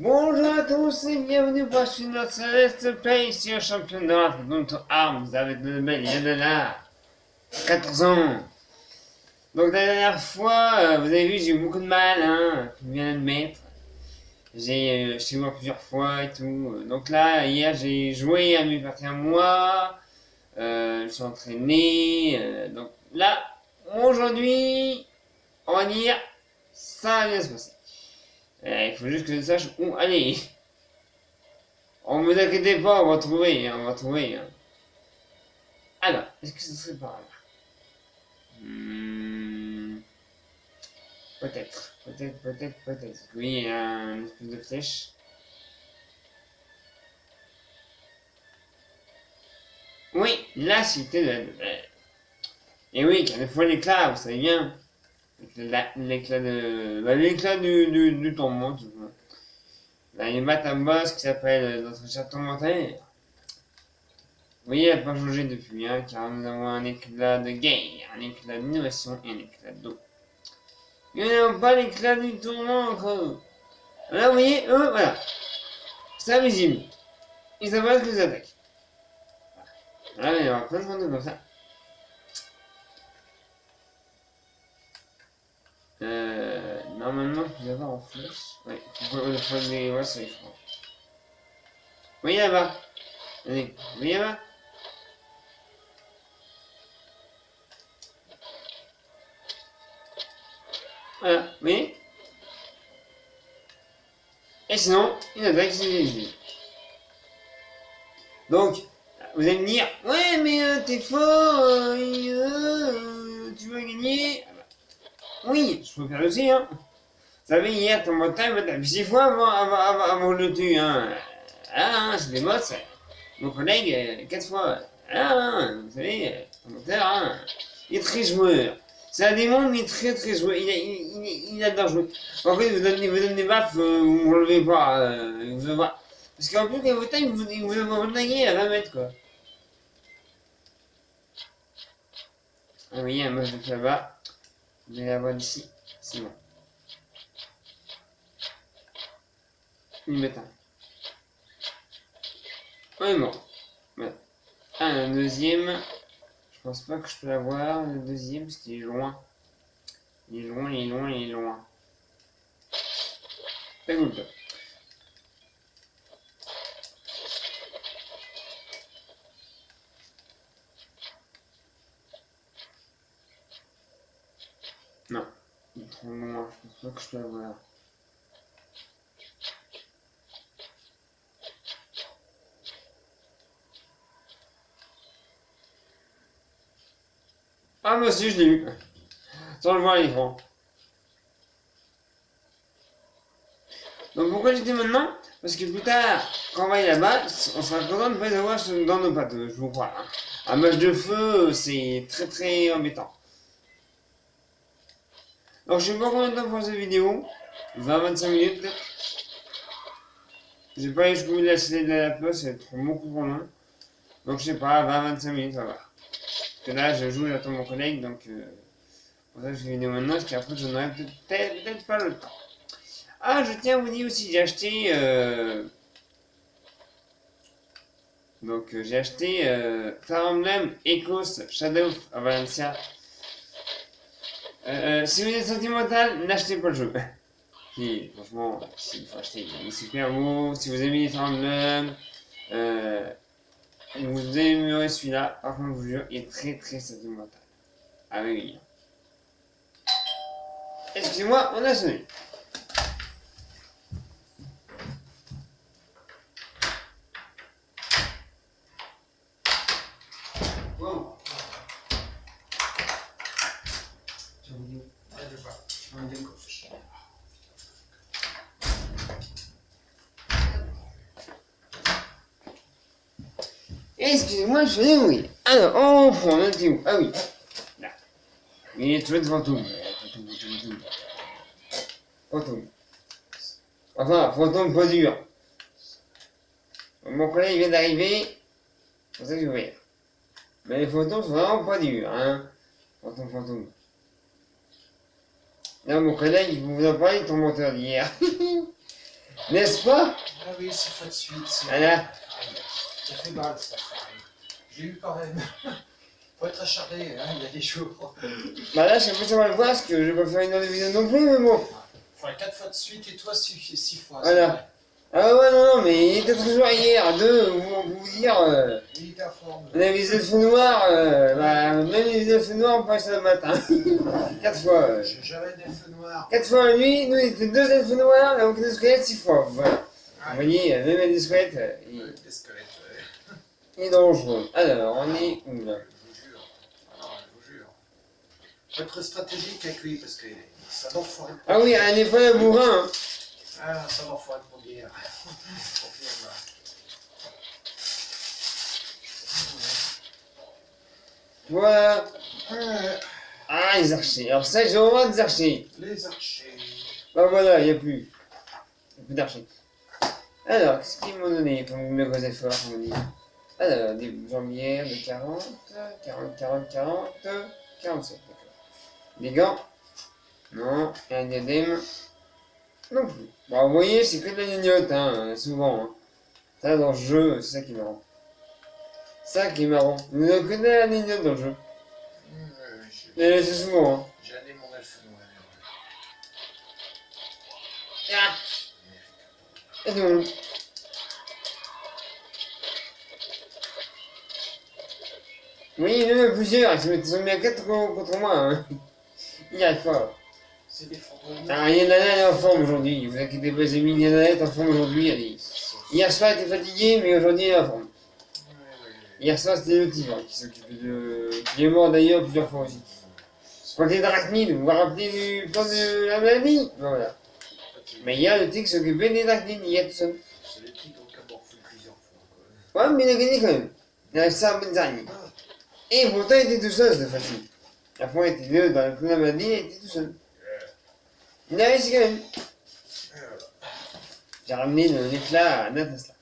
Bonjour à tous et bienvenue pour notre Let's Play sur championnat contre Arms avec le bel Yadala, 14 ans. Donc la dernière fois, vous avez vu, j'ai eu beaucoup de mal, hein, je viens d'admettre. J'ai chez moi plusieurs fois et tout. Donc là, hier, j'ai joué à mes parties à moi, je suis entraîné. Donc là, aujourd'hui, on va dire, ça va bien se passer. Il faut juste que je sache où aller. On ne vous inquiétez pas, on va trouver, hein, on va trouver. Hein. Alors, est-ce que ce serait par là Peut-être, peut-être. Oui, il y a une espèce de flèche. Oui, la cité de la... Et oui, il y a des fois l'éclat, vous savez bien. L'éclat de... l'éclat du tombement, tout ça. Là, il y a un boss qui s'appelle notre cher tourmentaire. Oui, elle n'a pas changé depuis, hein, car nous avons un éclat de guerre, un éclat d'innovation et un éclat d'eau. Nous n'avons pas l'éclat du tourment encore. Là, vous voyez, eux, voilà. C'est invisible. Ils savent pas ce qu'ils attaquent. Voilà, il y aura plein de fantômes comme ça. Normalement, je peux avoir en flèche. Oui, il faut les voir sur l'écran. Vous voyez là-bas. Allez, vous voyez là-bas. Voilà, vous voyez. Et sinon, une attaque, c'est invisible. Donc, vous allez me dire, ouais, mais t'es fort, tu vas gagner. Oui, je peux faire aussi, hein. Vous savez, hier, ton moteur m'a tapé 6 fois avant le tuer, hein. Ah, c'est des boss. Mon collègue, 4 fois. Ah, vous savez, ton moteur, hein, il est très joueur. C'est un démon, mais très joueur. Il adore jouer. En fait, vous donne des baffes, vous ne relevez pas. Vous pas. Parce qu'en plus, quand vous taille, vous attaquez à 20 mètres, quoi. Ah oui, il y a un match de là-bas. Je vais l'avoir d'ici. C'est bon. Il m'éteint. On est mort. Voilà. Ah, un deuxième. Je pense pas que je peux l'avoir, le deuxième, parce qu'il est loin. Il est loin. Pas cool. Non. Il est trop loin. Je pense pas que je peux l'avoir. Ah, moi aussi, je l'ai eu. Sans le voir à l'écran. Donc pourquoi j'étais maintenant? Parce que plus tard, quand on va aller là-bas, on sera content de ne pas les avoir dans nos pattes, je vous crois. Hein. Un match de feu, c'est très embêtant. Donc je sais pas combien de temps pour cette vidéo. 20-25 minutes peut-être. J'ai pas eu jusqu'au bout de la cité de la place, c'est beaucoup trop long. Donc je sais pas, 20-25 minutes, ça va. Parce que là, je joue, j'attends mon collègue, donc pour ça je fais une vidéo maintenant, parce qu'après j'en aurai peut-être pas le temps. Ah, je tiens à vous dire aussi, j'ai acheté... j'ai acheté Fire Emblem Echoes Shadow à Valencia. Si vous êtes sentimental, n'achetez pas le jeu. Puis, franchement, il faut acheter, il est super beau. Si vous aimez les Fire Emblem, vous aimerez celui-là. Par contre, je vous jure, il est très sentimental. Ah oui. Excusez-moi, on a sonné. Wow. Excusez-moi, je suis oui. Alors, on reprend, on était où? Ah oui. Là. Il est trouvé de fantôme. Fantôme. Enfin, fantôme pas dur. Mon collègue vient d'arriver. C'est pour ça que je vais ouvrir. Mais les fantômes sont vraiment pas durs, hein. Fantôme. Là, mon collègue, il vous en parler de ton moteur d'hier. N'est-ce pas? Ah oui, 6 fois de suite. Voilà. Aïe, ça fait mal cette affaire. J'ai eu quand même. Faut être acharné, hein, il y a des jours. Bah là, je sais pas si on va le voir, parce que je vais pas faire une autre vidéo non plus, mais bon. Faudrait 4 fois de suite et toi 6 fois. Voilà. Ah ouais, non, mais il était très jour hier, deux, on peut vous dire, Il était à forme. on a visé le feu noir, bah, même les visées le feu noir, on passe le matin. 4 fois. J'avais des feux noirs. 4 fois la nuit, nous, il était 2 elfes noirs, et aucun squelette 6 fois, voilà. Ah, Vous voyez, même des squelettes, des squelettes, ouais. il est dangereux. Alors, on est où là? Je vous jure. Ah, je vous jure. Faut être stratégique avec lui parce que ça va foirer. Ah oui, elle n'est pas la bourrin, hein. Ah, ça va foirer pour guerre. Confirme. Voilà. Ouais. Ah, les archers. Alors ça, j'ai horreur des archers. Les archers. Bah voilà, il n'y a plus. Il n'y a plus d'archers. Alors, qu'est-ce qu'ils m'ont donné pour mes gros efforts, on me dit? Alors, des jambières de 40, 47, d'accord. Des gants? Non. Et un diadème? Non plus. Bah, vous voyez, c'est que de la gnognotte, hein, souvent. Hein. Ça, dans le jeu, c'est ça qui est marrant. Ça qui est marrant. Vous ne que de la gnognotte dans le jeu. Et c'est souvent, hein. J'ai allé mon elfe noir. Ah! Et donc. Oui, il y en a plusieurs, ils sont mis à 4 contre moi. Hein. Il n'y arrive pas. C'est des fantômes. Ah, il y en a un, elle est en forme aujourd'hui. Vous inquiétez pas, j'ai mis il y en a un en forme aujourd'hui. Hier soir, elle était fatiguée, mais aujourd'hui, elle est en forme. Hier soir, c'était le tigre qui s'occupait de. Qui est mort d'ailleurs plusieurs fois aussi. Quand il est drachnide, vous vous rappelez du plan de la maladie? Voilà. Mais hier, le tigre s'occupait des drachnides, il y a tout seul. C'est les tigres qui ont morflé plusieurs fois. Ouais, mais il a gagné quand même. Il a réussi à mettre araignées. Et pourtant, il était tout seul cette fois-ci. La fois, il était deux dans le plan de la maladie, il était tout seul. Il a réussi quand même. J'ai ramené l'éclat à Natasla.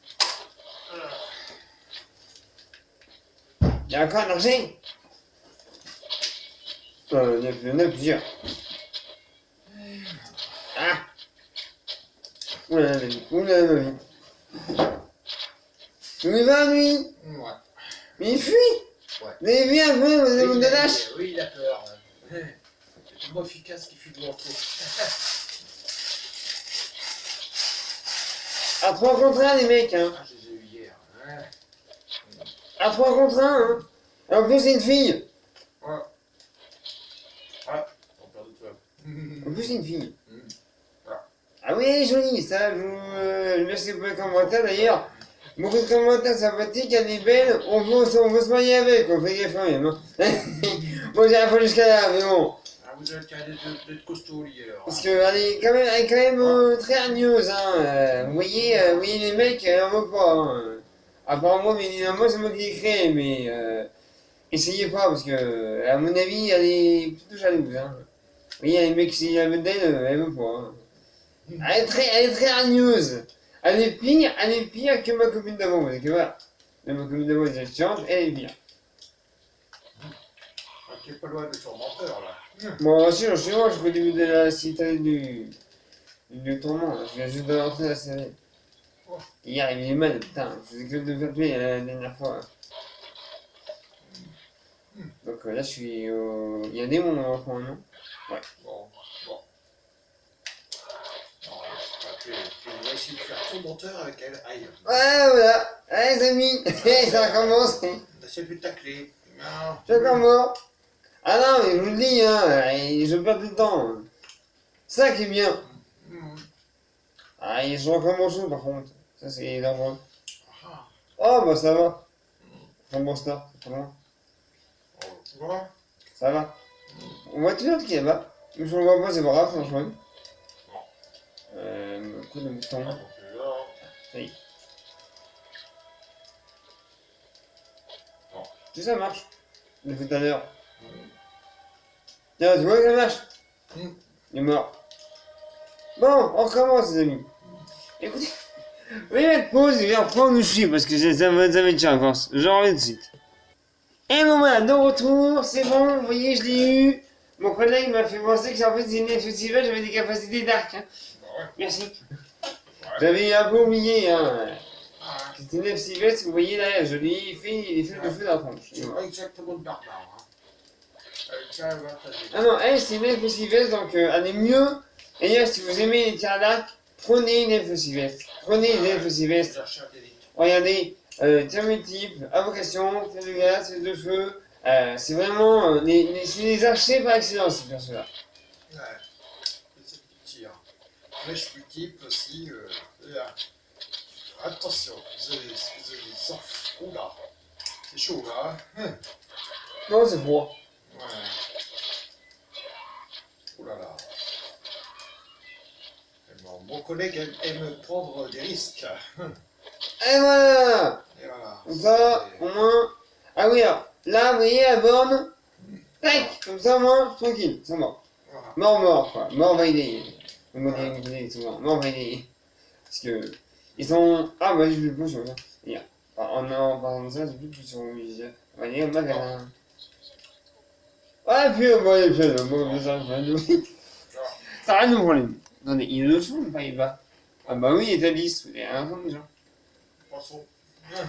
Il y a encore un archer? Il y en a plusieurs. Ah! Oula, ma vie. Oula, ma vie. Où il va, lui? Ouais. Mais il fuit! Ouais. Vous avez vu un peu, vous avez de lâche? Oui, il a peur. C'est le mot efficace qui fuit de l'entrée. À 3 contre 1, les mecs, hein. Ah, je les ai eu hier. Ouais. À 3 contre 1, hein. Et en plus, c'est une fille. Ouais. Ouais. On perd de toi. En plus, c'est une fille. Voilà. Ah oui, elle est jolie, ça, je vous merci pour les commentaires d'ailleurs. Beaucoup de commentaires sympathiques, elle est belle, on veut se marier avec, on fait gaffe quand même. Hein. Bon, j'irai pas jusqu'à là, mais bon. Ah, vous avez qu'à d'être costaud, lui, alors. Parce qu'elle est quand même très hargneuse, hein. Vous voyez, les mecs, elle en veut pas. Hein. À part moi, mais moi, c'est moi qui l'ai créé, mais essayez pas, parce que, à mon avis, elle est plutôt jalouse. Hein. Vous voyez, les mecs, si elle veut d'elle, elle veut pas. Hein. Elle est très hargneuse. Elle est pire que ma copine d'avant, parce que voilà. Ma copine d'avant est chiante, elle est pire. Ah, t'es pas loin de ton menteur, là. Moi aussi, je suis loin, je suis au début de la cité du tourment, là. Je viens juste de rentrer dans la série. Hier, il est mal, putain, je faisais que de faire tuer la dernière fois. Donc là, je suis au. Il y a un démon en ce moment, non? Ouais. Bon. Non, tu vas essayer de faire ton menteur avec elle. Aïe. Ouais, voilà. Allez, les amis, ça recommence. Essaye de tacler. Non. Je suis encore mort. Ah non, mais je vous le dis, hein, je perds du temps. C'est ça qui est bien. Ah, ils sont encore morceaux par contre. Ça, c'est dangereux. Oh, bah ça va. Rembourse là, c'est pas loin. Voilà. Ça va. On voit toujours qui est là-bas. Mais je le vois pas, c'est pas grave, franchement. Coup de mouton. Oui. Si ça marche. Je l'ai fait tout à l'heure. Tiens, tu vois que ça marche? Il est mort. Bon, on recommence, les amis. Écoutez, vous allez mettre pause et reprendre où je suis parce que ça va être chiant encore. Je reviens de suite. Et bon, voilà, de retour, c'est bon, vous voyez, je l'ai eu. Mon collègue m'a fait penser que en fait, c'est une festival, j'avais des capacités d'arc. Hein. Merci. J'avais un peu oublié, hein. Ah, C'était Nef Sylvestre, vous voyez là, je lui ai fait les feux de feu dans la tronche. c'est pas exactement de barbare. Hein. Ça va très bien. Ah non, elle, c'est Nef Sylvestre, donc elle est mieux. Et d'ailleurs, si vous aimez les tirs à l'arc, prenez Nef Sylvestre. Prenez Nef Sylvestre. J'ai cherché un délit. Regardez, tir multiple, invocation, feu de glace, feu de feu. C'est vraiment c'est les archers par excellence, ces persos-là. Ouais. C'est petit tir. Flèche multiple aussi. Là. Attention, vous avez les enfants. Oula. C'est chaud là. Hein. Non, c'est froid. Ouais. Oula là. Bon, mon collègue aime prendre des risques. Et voilà. Et voilà. Comme ça, au moins... Ah oui, alors, là, vous voyez, la borne, tac, comme ça, au moins, tranquille, c'est mort. Voilà. Mort, quoi. Mort validé. Vous connaissez souvent. Mort validé. Parce que, ils sont... Ah, bah, j'ai plus de potion, là. Regarde. En parlant de ça, j'ai plus de potion. On va aller au magasin. Ah, puis, bon, et puis, bon, ça, ça a rien de problème. Attendez, ils le sont, pas, il va. Ah, bah oui, il est à 10, vous avez rien entendu, déjà. Poisson. Ah,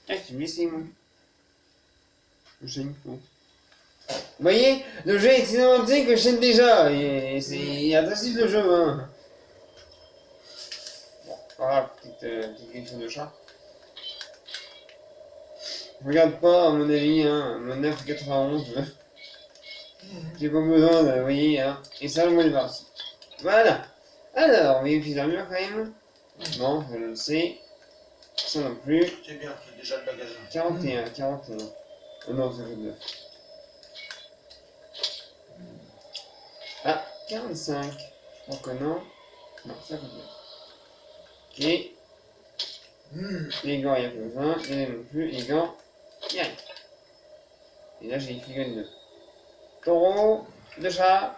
j'ai blessé, moi. Je sais, bon. Vous voyez, le jeu est inventé que je sais déjà, et c'est intensif le jeu, hein. Bon, pas grave, petite question de chat. Je regarde pas, à mon avis, hein, mon 9,91. J'ai pas besoin de, vous voyez, hein. Et ça, moi, il va aussi. Voilà. Alors, on vérifie l'armure quand même. Non, je le sais. Ça non plus. C'est bien, c'est déjà le magasin. 41. Oh non, c'est 9. Ah, 45. Je crois que non. Non, 59. Ok. Les gants, il n'y a pas besoin. Les non plus. Les gants, il y a rien. Et là, j'ai les figurines de taureau, de chat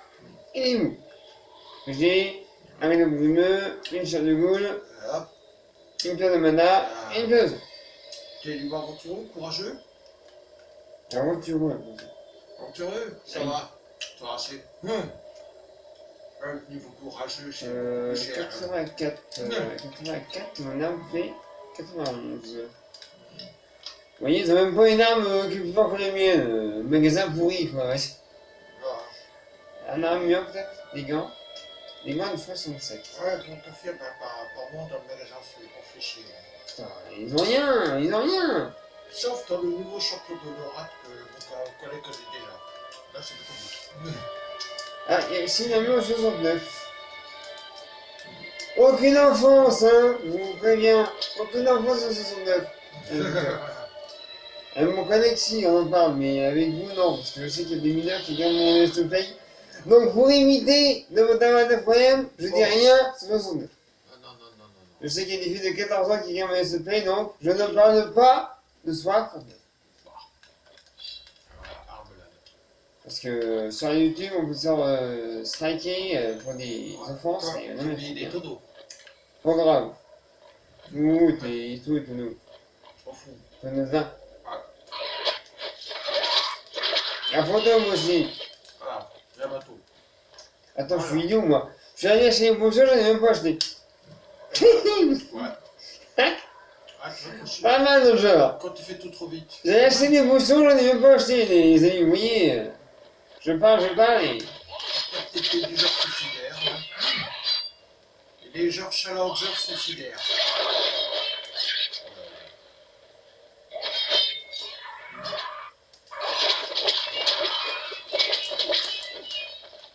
et des mous. J'ai un mélo brumeux, une chair de goule, Hop. une pierre de mana et une pierre de sang. T'es du aventureux, courageux. La voiture, ouais. Aventureux, ça Oui. va. Ça va, c'est. Niveau courageux, c'est plus cher. 84, mon arme fait 91. Vous voyez, ils ont même pas une arme qui est plus forte que la mienne. Magasin pourri, quoi. Ouais. Voilà. Un armure, peut-être. Des gants de 67. Ouais, donc t'as fait, apparemment, dans le magasin, on fait chier. Putain, ils ont rien. Sauf dans le nouveau champion de l'Orat que mon collègue connaît déjà. Là, c'est beaucoup mieux. Ah, il y a ici une armure 69. Aucune enfance, hein, je vous préviens. Aucune enfance en 69. Avec mon collègue, si, on en parle, mais avec vous, non, parce que je sais qu'il y a des mineurs qui gagnent mon Let's Play. Donc, pour éviter d'avoir des problèmes, je dis rien, c'est 69. Non. Je sais qu'il y a des filles de 14 ans qui gagnent mon Let's Play, donc je ne parle pas de soi 39. Armelade. Parce que sur YouTube, on peut se faire striker pour des offenses, et non, mais J'ai c'est des bien. tonneaux. Pas grave. Nous, t'es tout et tout nous. Je m'en fous. T'en as 20. La photo, moi aussi. Voilà, j'ai un bateau. Attends, je suis idiot, moi. Je suis allé acheter une potion, j'en ai même pas acheté. Ouais. Ah, tu vois, Pas mal de jeu, là. quand tu fais tout trop vite. J'ai acheté des potions, j'en ai même pas acheté, les amis. Vous voyez, je parle, et... T'es du genre suicidaire. Hein. Et des genres challengers suicidaires.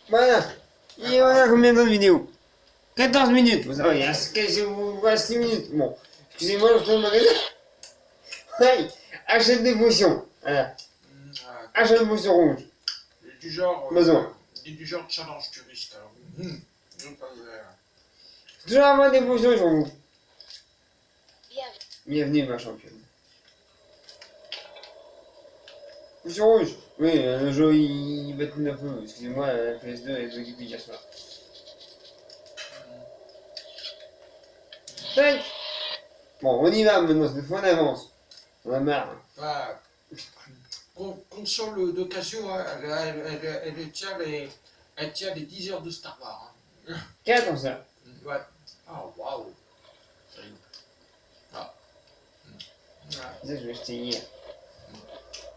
Voilà. Et voilà combien de vidéos. 14 minutes. Vous savez, vous voyez 6 minutes. Bon, excusez-moi, je fais le magasin. Ouais, achète des potions. Voilà. Achète des potions rouges. Du genre. Besoin. Du genre challenge du risque. Alors. Toujours avoir des potions sur vous. Bienvenue. Bienvenue, ma championne. Potion rouge. Oui, le jeu il bâtine un peu. Excusez-moi, la PS2 est occupée hier soir. Tac. Bon, on y va maintenant, cette fois on avance. On a marre. Voilà. Console d'occasion, hein, elle tient les 10 heures de Star Wars. Hein. 4 ça. Ouais. Ah, waouh. Ça y est. Ah. Ouais. C'est ça que je vais acheter hier.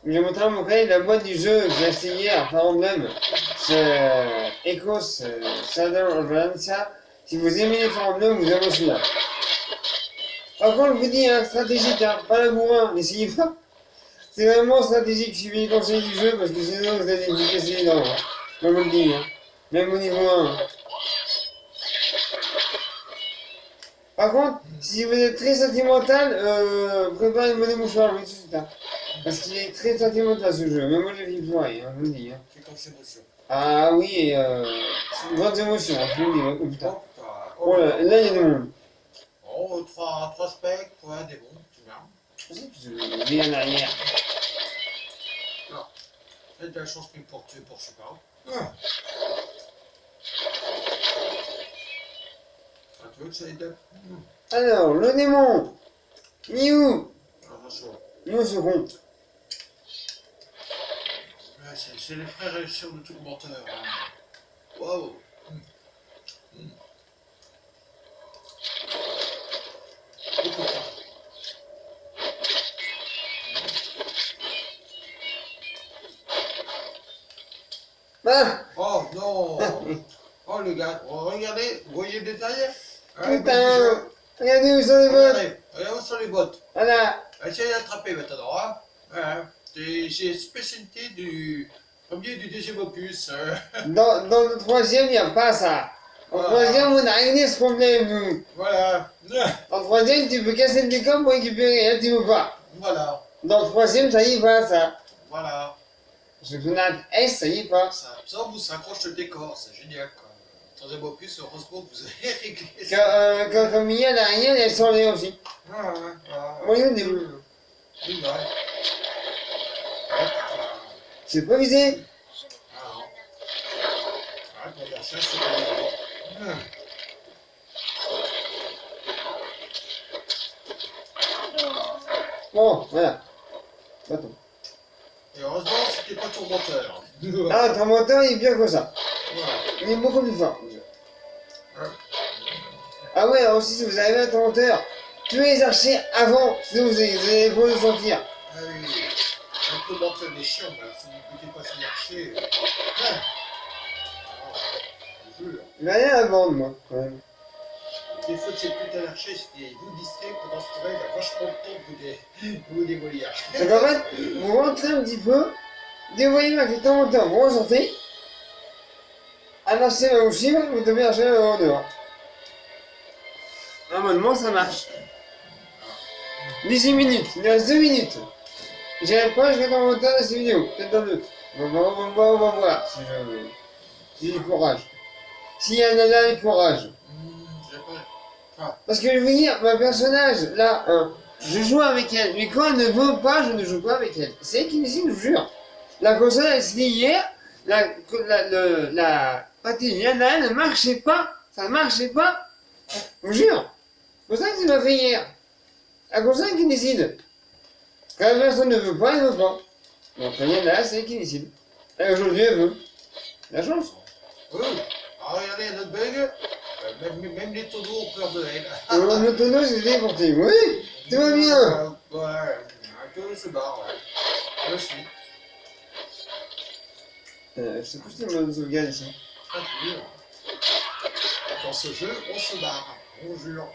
J'ai montré à mon collègue la boîte du jeu que j'ai acheté hier, Fire Emblem. C'est Ecos Shadow of Valencia. Si vous aimez les Fire Emblem, vous aimez celui-là. Par contre, je vous dis, hein, stratégique, hein, pas la bourrin, n'essayez pas. C'est vraiment stratégique, suivez les conseils du jeu, parce que sinon vous allez vous casser les dents. Hein. Je vous le dis, hein. Même au niveau 1. Hein. Par contre, si vous êtes très sentimental, préparez une monnaie mouchoir, oui, tout de suite. Hein. Parce qu'il est très sentimental ce jeu, même moi j'ai vu pleurer, hein, je vous le dis. Hein. C'est comme ses émotions. Ah oui, et grandes émotions, hein, je vous le dis, ouais, oh putain. Oh, putain. Oh là il y a des monde. Oh, 3 specs, ouais, des bons, c'est bien. Je vais en arrière. J'ai de la chance qu'il pour tuer pour je sais pas. Ah. Ah, tu veux que ça aide? Alors, le démon. Miou. Attention. Miou se compte. Ouais, c'est les frères et les sœurs de tout le menteur. Hein. Waouh. Beaucoup de temps. Ah. Oh non. Oh les gars, regardez, vous voyez le détail? Putain. Regardez où sont les bottes. Regardez où sont les bottes. Voilà. Essayez d'attraper maintenant. Hein. Ouais, c'est spécialité du premier et du deuxième opus. Dans le troisième, il n'y a pas ça. En Voilà. troisième, on a réglé ce problème. Voilà. En troisième, tu peux casser le décor pour récupérer. Là, tu peux pas. Voilà. Dans le troisième, ça y est pas, ça. Voilà. Je fais S, ça y est pas. Ça vous s'accroche le décor, c'est génial quoi. Troisième opus, heureusement que vous avez réglé ça. Comme il y a l'arrière, il y a le soleil aussi. Moi, il y a des boules. Oui, ouais. C'est pas visé. Je n'ai Ah, pas non. de Ah, pour la chasse, c'est pas Bon, voilà. Attends. Et heureusement, c'était pas ton moteur. Ah, ton moteur, il est bien comme ça. Voilà. Il est beaucoup plus fort. Ouais. Ah ouais, aussi, si vous arrivez à ton moteur, tuez les archers avant, sinon vous allez pas le sentir. Ah oui. Un peu moteur des chiens, là. Si vous n'écoutez pas son marché. Ah. Je vous jure. Il n'y a rien à vendre, moi, quand même. Le défaut de cette putain d'archer, c'était vous distraire pendant ce temps-là, il a vachement de temps de vous démolir. Donc en fait, vous rentrez un petit peu, dévoyez avec ton moteur, vous ressortez, un archer va vous suivre, vous devez archer en dehors. Normalement, ça marche. 18 minutes, il reste 2 minutes. J'irai pas jusqu'à ton moteur de cette vidéo, peut-être dans l'autre. On va voir si j'ai du courage. S'il y a un nana avec courage. J'ai pas. Parce que je veux dire, ma personnage, là, hein, je joue avec elle, mais quand elle ne veut pas, je ne joue pas avec elle. C'est elle qui décide, je vous jure. La console, elle se dit hier, la partie Yana ne marchait pas, ça ne marchait pas, je vous jure. C'est pour ça que tu m'as fait hier. La console qui décide. Quand la personne ne veut pas, elle ne veut pas. Donc Yana, c'est elle qui décide. Et aujourd'hui, elle veut. La chance. Oui. Ah, regardez, il y a notre bug. Même les tonneaux ont peur de elle. Le tonneau, c'est déporté. Oui, tout va bien. Ouais, un tonneau se barre, ouais. Je suis. Je sais plus si c'est mon sauvegarde ici. Ah, tu jures. Dans ce jeu, on se barre. On jure.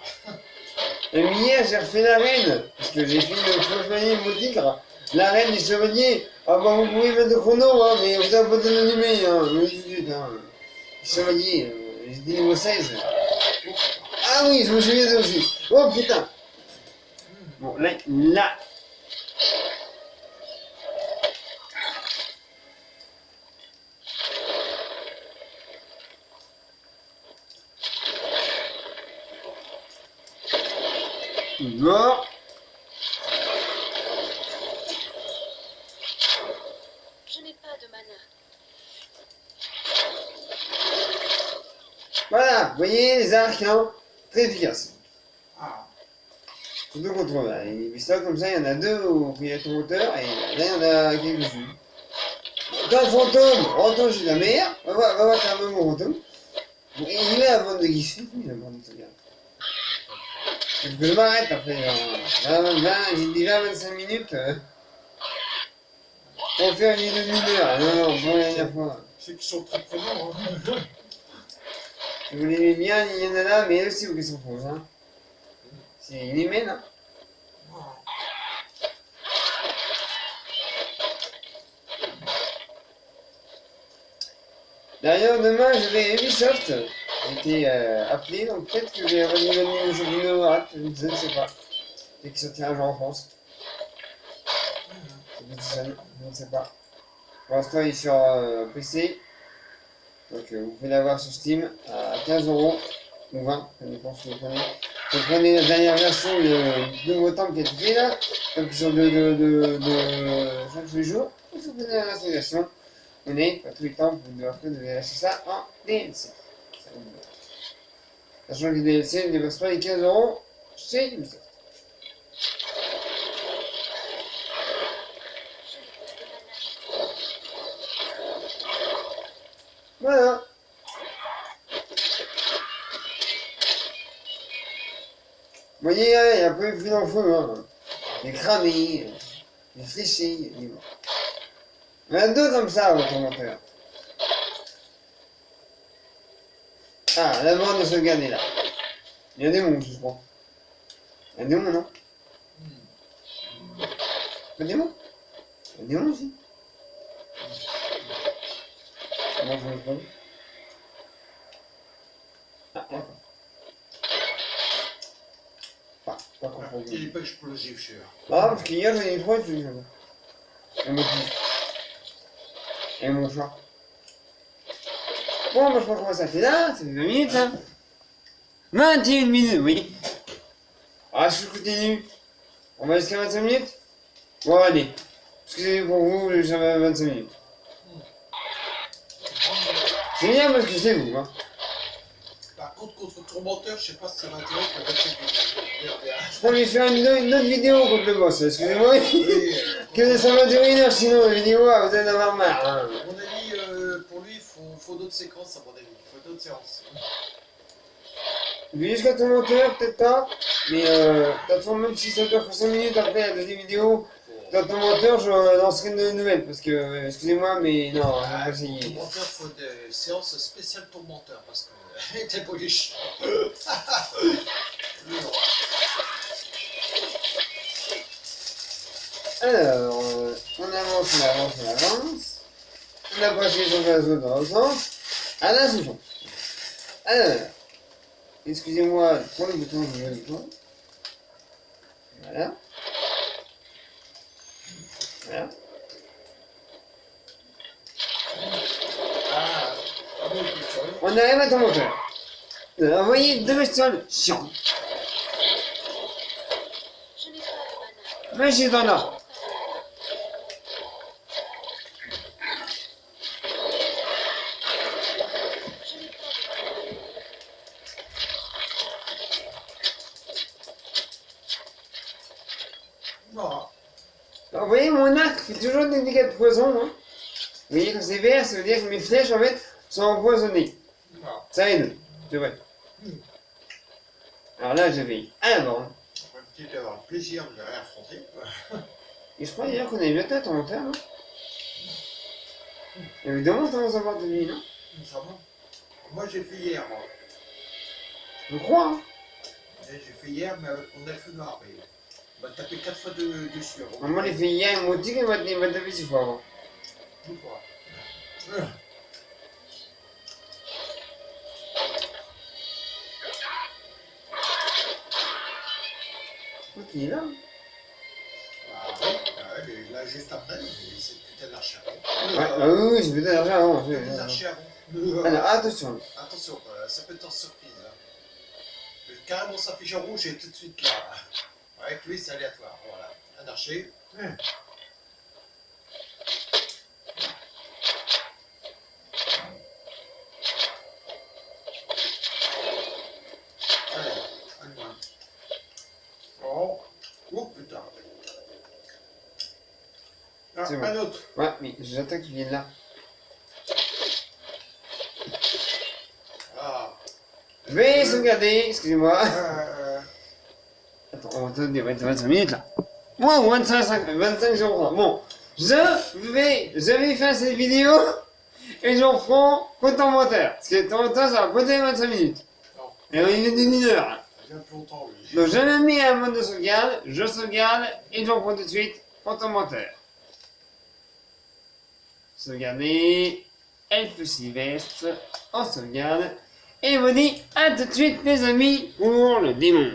Et hier, j'ai refait la reine, parce que j'ai fait le chevalier mon tigre. La reine des chevaliers. Ah bah vous pouvez mettre le chrono, hein, mais vous avez pas de l'animé, hein. Mais tout de suite, hein. Chevalier, j'étais niveau 16. Ah oui, je me souviens de aussi. Oh putain. Bon, là. Mort. Je n'ai pas de mana. Voilà, vous voyez les arcs, hein, très efficaces. Ah. Surtout contre les pistolets comme ça, il y en a deux où il y a ton moteur et là il y en a quelques-unes. Dans le fantôme, j'ai la meilleure, va voir quand même mon fantôme. Bon, il est à la bande de guichet, il a la bande de sauvegarde. Je m'arrête après, j'ai déjà 25 minutes pour faire une demi-heure. Non, pour la dernière fois. C'est qu'ils sont très prenants. Hein. Si vous l'aimez bien, il y en a là, mais elle aussi, vous qu'elles sont fausses. Hein. C'est inhumaine. Hein. D'ailleurs, demain, je vais à Ubisoft. J'ai été appelé, donc peut-être que je vais revenir au jeu vidéo hâte, je ne sais pas. Dès qu'il sortira un jour en France. C'est petit, je ne sais pas. Pour l'instant, il est sur PC. Donc, vous pouvez l'avoir sur Steam à 15 € ou 20, ça dépend si vous prenez. Vous prenez la dernière version, le nouveau temps qui est fait là, donc sur chaque jour. Vous prenez la version. Vous n'avez pas tous les temps, vous devez lâcher ça en DLC. Sachant que les DLC ne dépassent pas les 15 € chez Ubisoft. Voilà. Vous voyez, il y a un peu de dans le feu. Hein. Il est cramé, il est fléché, il est mort. Il y en a deux comme ça au commentaire. Ah, la bande de sauvegarder là. Il y a des démons, je crois. Il y a des démons, non? Pas des démons? Il y a des démons aussi. Comment je me trompe? Ah, d'accord. Pas Il confondu. n'est pas explosif, cher. Ah, parce qu'hier j'en ai eu 3, je suis et mon fils. Et mon chat. Bon, moi je sais pas comment ça fait là, ça fait 20 minutes là. 21 minutes, oui. Ah, je continue. On va jusqu'à 25 minutes? Bon, allez. Excusez pour vous, j'avais 25 minutes. C'est bien parce que c'est vous, hein. Par contre Tourmenteur, je sais pas si ça m'intéresse que 25 minutes. Je crois que je vais faire une autre vidéo contre le boss, excusez-moi. Que ça va durer 1 heure sinon, la vidéo, ah, vous allez en avoir marre. Hein. À mon avis, pour lui, il faut d'autres séquences, à mon avis. Il faut d'autres séances. Puis jusqu'à ton monteur, peut-être pas, mais de toute façon, même si ça dure que 5 minutes après la deuxième vidéo, dans ton monteur, je lancerai une nouvelle, parce que, excusez-moi, mais non, je vais pas essayer. Tourmenteur, il faut des séances spéciales Tourmenteur, parce que t'es polish. Alors, on avance, on avance, on avance. On a passé son gazo dans le sens. À la solution. Alors, excusez-moi, pour le bouton, je le bouton. Voilà. Voilà. Ah, On arrive à ton moteur. Vous voyez, deux bestioles chiantes. Je n'ai pas de mana. Mais j'ai dans l'or. Je n'ai pas de mana. non. Alors, vous voyez, mon arc fait toujours des dégâts de poison. Hein. Vous voyez, quand c'est vert, ça veut dire que mes flèches, en fait, sont empoisonnées. Non. Ça aide, c'est vrai. Alors là, je vais à la borne. On va peut-être avoir le plaisir de les réaffronter. Et je crois d'ailleurs qu'on avait bientôt à ton monteur, non? Évidemment, ça va avoir de nuit, non? Ça va. Moi, j'ai fait hier, moi. Je crois, hein. J'ai fait hier, mais on a fait noir. Mais on m'a tapé 4 fois dessus. Avant. Maman les fait hier, il m'a dit qu'il m'a tapé 6 fois avant. Tout quoi. Ok, il est là. Ah oui, là juste après, c'est putain d'archer avant. Ouais, ah oui, c'est peut-être l'argent avant. Les archers avant. Alors, attention. Attention, ça peut être en surprise. Hein. Carrément s'affiche en rouge et tout de suite là. Avec lui, c'est aléatoire. Voilà. Un archer. Allez, un de moins. Oh. Oh putain. Ah, C'est bon. un autre. Ouais, mais j'attends qu'il vienne là. Ah. Je vais sauvegarder, excusez-moi. On te dit 25 minutes là. Moi, 25 jours. Bon, je vais faire cette vidéo et j'en prends compte en moteur. Parce que ton temps, ça va compter 25 minutes. Non, Et on est d'une heure. Hein. il y a plus longtemps, oui. Donc je me mets à mode de sauvegarde, je sauvegarde et j'en prends tout de suite compte en moteur. Sauvegarder, Elfe Sylvestre, en sauvegarde. Et on vous dit à tout de suite les amis pour le démon.